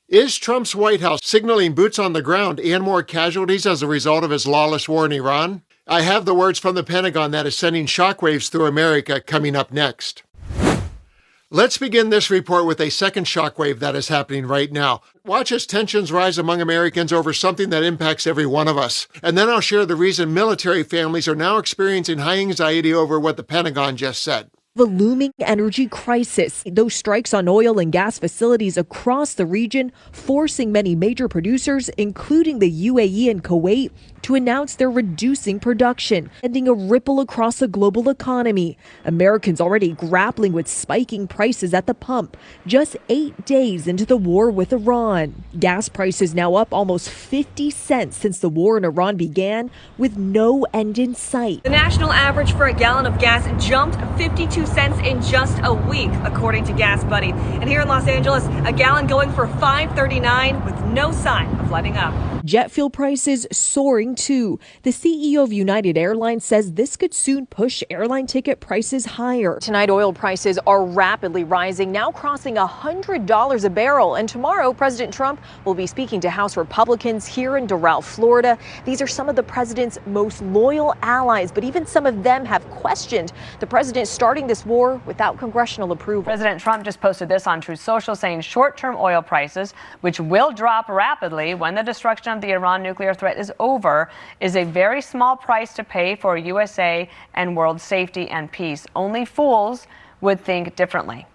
Is Trump's White House signaling boots on the ground and more casualties as a result of his lawless war in Iran? I have the words from the Pentagon that is sending shockwaves through America coming up next. Let's begin this report with a second shockwave that is happening right now. Watch as tensions rise among Americans over something that impacts every one of us. And then I'll share the reason military families are now experiencing high anxiety over what the Pentagon just said. The looming energy crisis, those strikes on oil and gas facilities across the region, forcing many major producers, including the UAE and Kuwait, to announce they're reducing production, sending a ripple across the global economy. Americans already grappling with spiking prices at the pump, just 8 days into the war with Iran. Gas prices now up almost 50 cents since the war in Iran began, with no end in sight. The national average for a gallon of gas jumped 52 cents in just a week, according to Gas Buddy. And here in Los Angeles, a gallon going for $5.39 with no sign of letting up. Jet fuel prices soaring too. The CEO of United Airlines says this could soon push airline ticket prices higher. Tonight, oil prices are rapidly rising, now crossing $100 a barrel. And tomorrow, President Trump will be speaking to House Republicans here in Doral, Florida. These are some of the president's most loyal allies, but even some of them have questioned the president starting this war without congressional approval. President Trump just posted this on Truth Social, saying short-term oil prices, which will drop rapidly when the destruction of the Iran nuclear threat is over, is a very small price to pay for USA and world safety and peace. Only fools would think differently.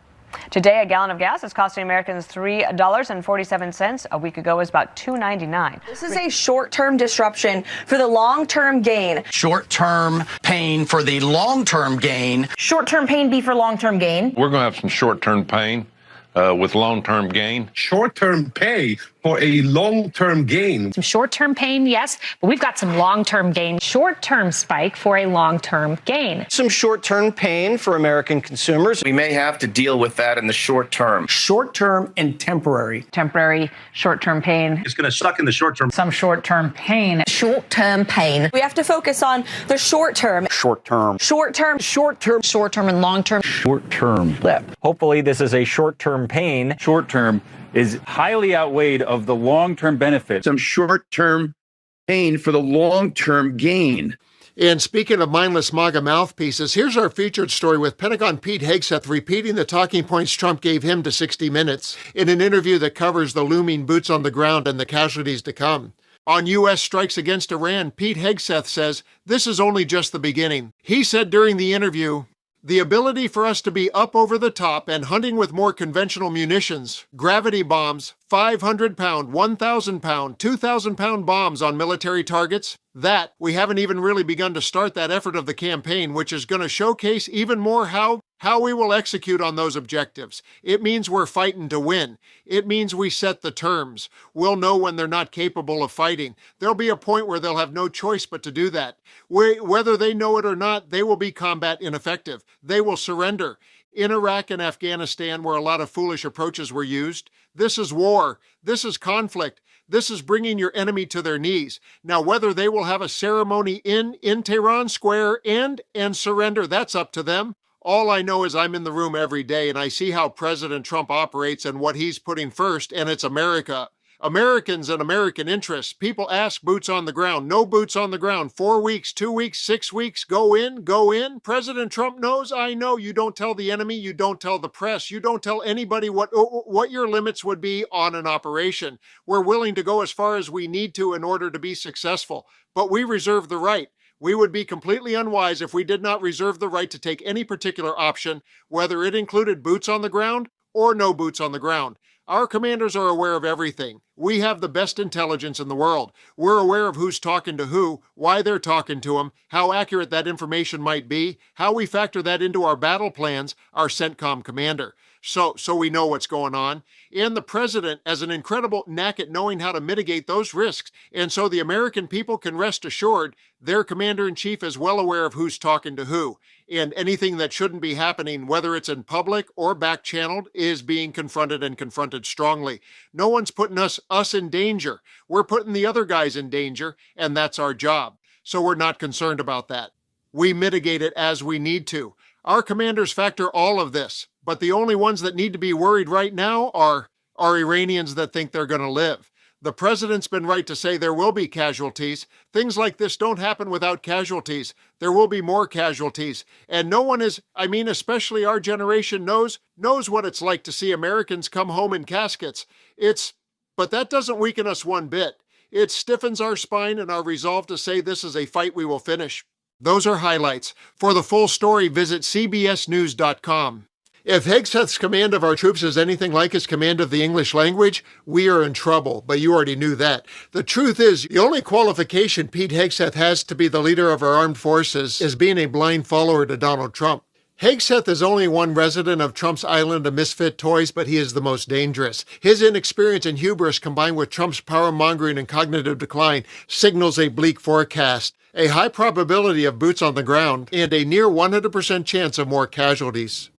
Today, a gallon of gas is costing Americans $3.47. A week ago, it was about $2.99. This is a short-term disruption for the long-term gain. Short-term pain for the long-term gain. Short-term pain be for long-term gain. We're going to have some short-term pain with long-term gain. Short-term pay for a long-term gain. Some short-term pain, yes, but we've got some long-term gain. Short-term spike for a long-term gain. Some short-term pain for American consumers. We may have to deal with that in the short term. Short-term and temporary. Temporary short-term pain. It's going to suck in the short term. Some short-term pain. Short-term pain. We have to focus on the short term. Short-term. Short-term. Short-term. Short-term and long-term. Short-term blip. Hopefully this is a short-term pain. Short-term is highly outweighed of the long-term benefits. Some short-term pain for the long-term gain. And speaking of mindless MAGA mouthpieces, here's our featured story with Pentagon Pete Hegseth repeating the talking points Trump gave him to 60 Minutes in an interview that covers the looming boots on the ground and the casualties to come. On U.S. strikes against Iran, Pete Hegseth says, "This is only just the beginning." He said during the interview, "The ability for us to be up over the top and hunting with more conventional munitions, gravity bombs, 500-pound, 1,000-pound, 2,000-pound bombs on military targets, that we haven't even really begun to start that effort of the campaign, which is going to showcase even more how we will execute on those objectives. It means we're fighting to win. It means we set the terms. We'll know when they're not capable of fighting. There'll be a point where they'll have no choice but to do that. Whether they know it or not, they will be combat ineffective. They will surrender. In Iraq and Afghanistan, where a lot of foolish approaches were used, this is war. This is conflict. This is bringing your enemy to their knees. Now, whether they will have a ceremony in Tehran Square and surrender, that's up to them. All I know is I'm in the room every day and I see how President Trump operates and what he's putting first, and it's America. Americans and American interests. People ask boots on the ground. No boots on the ground. 4 weeks, 2 weeks, 6 weeks. Go in, go in. President Trump knows. I know. You don't tell the enemy. You don't tell the press. You don't tell anybody what your limits would be on an operation. We're willing to go as far as we need to in order to be successful, but we reserve the right. We would be completely unwise if we did not reserve the right to take any particular option, whether it included boots on the ground or no boots on the ground. Our commanders are aware of everything. We have the best intelligence in the world. We're aware of who's talking to who, why they're talking to them, how accurate that information might be, how we factor that into our battle plans, our CENTCOM commander. So we know what's going on. And the president has an incredible knack at knowing how to mitigate those risks. And so the American people can rest assured their commander-in-chief is well aware of who's talking to who. And anything that shouldn't be happening, whether it's in public or back-channeled, is being confronted and confronted strongly. No one's putting us in danger. We're putting the other guys in danger, and that's our job. So we're not concerned about that. We mitigate it as we need to. Our commanders factor all of this, but the only ones that need to be worried right now are are Iranians that think they're going to live. The president's been right to say there will be casualties. Things like this don't happen without casualties. There will be more casualties. And no one is, especially our generation, knows what it's like to see Americans come home in caskets. But that doesn't weaken us one bit. It stiffens our spine and our resolve to say this is a fight we will finish. Those are highlights. For the full story, visit cbsnews.com. If Hegseth's command of our troops is anything like his command of the English language, we are in trouble, but you already knew that. The truth is, the only qualification Pete Hegseth has to be the leader of our armed forces is being a blind follower to Donald Trump. Hegseth is only one resident of Trump's island of misfit toys, but he is the most dangerous. His inexperience and hubris combined with Trump's power-mongering and cognitive decline signals a bleak forecast, a high probability of boots on the ground, and a near 100% chance of more casualties.